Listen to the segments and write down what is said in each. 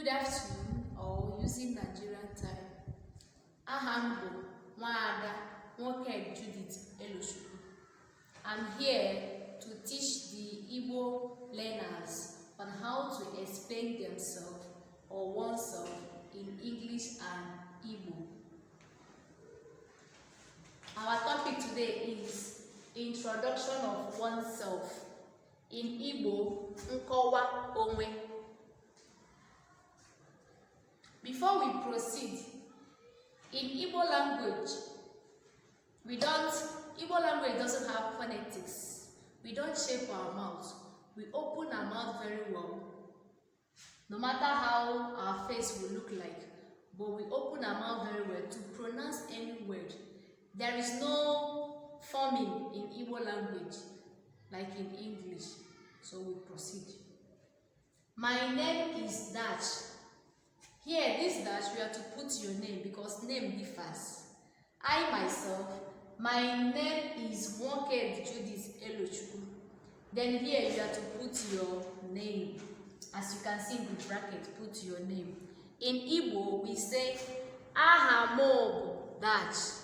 Good afternoon, or using Nigerian time. Aha m bụ Nwaada Nwoke Judith Elochukwu. I'm here to teach the Igbo learners on how to explain themselves or oneself in English and Igbo. Our topic today is Introduction of Oneself. In Igbo, Nkọwa, onwe. Before we proceed, in Igbo language, Igbo language doesn't have phonetics. We don't shape our mouth. We open our mouth very well. No matter how our face will look like, but we open our mouth very well to pronounce any word. There is no forming in Igbo language like in English. So we proceed. My name is Dash. Here, this dash, we have to put your name because name differs. I myself, my name is Nwoke Judith Elochukwu. Then here you have to put your name. As you can see in the bracket, put your name. In Igbo, we say Aha mo Dash.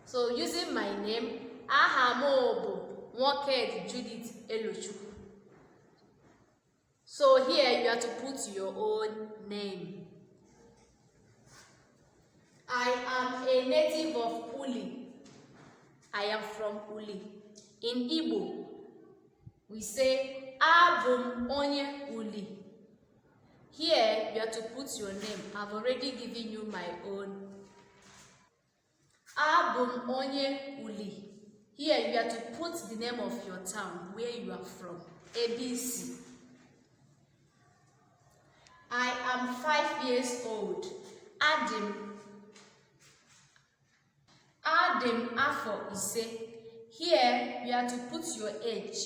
So using my name, Aha mo Nwoke Judith Elochukwu. So here you have to put your own name. I am a native of Uli. I am from Uli. In Igbo, we say Abum onye Uli. Here you have to put your name. I've already given you my own. Abum onye Uli. Here you have to put the name of your town, where you are from. ABC. I am 5 years old. Adim afọ ise. Here you have to put your age.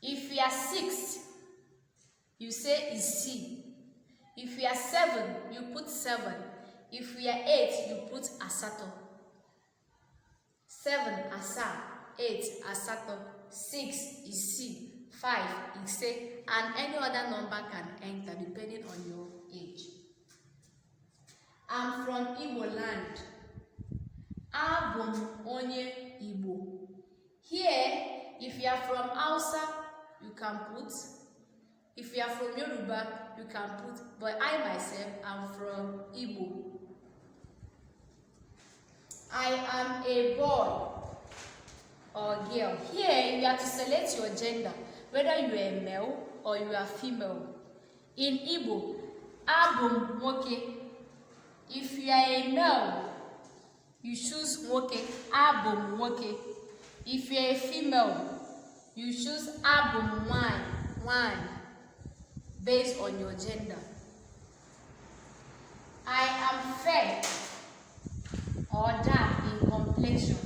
If you are 6, you say isi. If you are 7, you put 7. If you are 8, you put asato. 7 asa, 8 asato, 6 isi, 5 ise, and any other number can enter depending on your age. I'm from Igbo land. Abum onye Igbo. Here, if you are from Hausa, you can put. If you are from Yoruba, you can put. But I myself am from Igbo. I am a boy or girl. Here, you have to select your gender, whether you are male or you are female. In Igbo, Abum Nwoke. If you are a male, you choose Nwoke, Abum Nwoke. If you are a female, you choose Abum Nwanyi, based on your gender. I am fair or dark in complexion.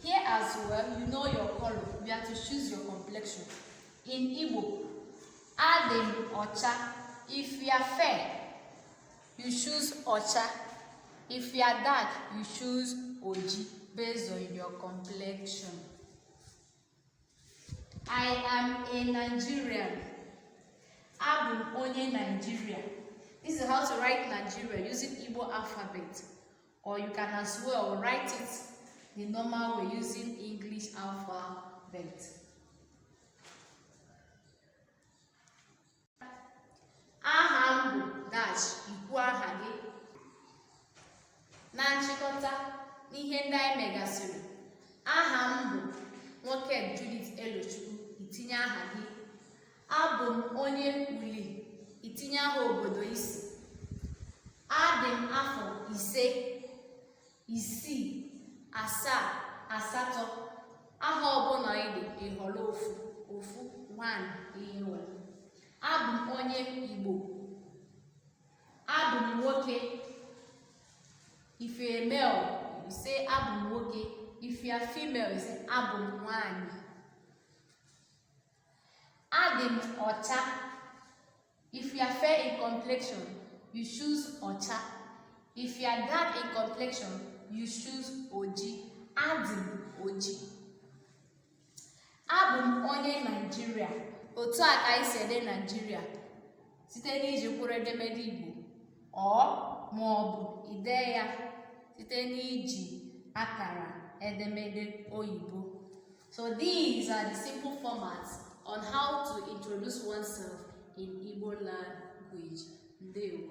Here as well, you know your color. You have to choose your complexion. In Igbo, Adim Ocha. If you are fair, you choose Ocha. If you are dark, you choose Oji, based on your complexion. I am a Nigerian. Abum onye Nigeria. This is how to write Nigeria using Igbo alphabet. Or you can as well write it the normal way using English alphabet. Aha m bụ Dash, ikwu aha gị. Na nchịkọta n'ihe ndị anyị megasịrị, aha m bụ Nwoke Judith Elochukwu, itinye aha gị. Abụ m onye Uli, itinye aha obodo isi. Adị m afọ ise, isii, asaa, asatọ. Aha ọbụla ị họrọ ofu, nwanyị ihe nwere. Abụ m onye Igbo. Abụ m nwoke. If you are male, you say Abum Nwoke. If you are female, you say Abum Nwanyi. Adim Ocha. If you are fair in complexion, you choose Ocha. If you are dark in complexion, you choose Oji. Adim Oji. Abum onye Nigeria. Otu a ka anyị si ede Nigeria. site n'iji mkpụrụ edemede Igbo ma ọ bụ ide ya site n'iji akara edemede oyibo. So these are the simple formats on how to introduce oneself in Igbo language. Ndewo.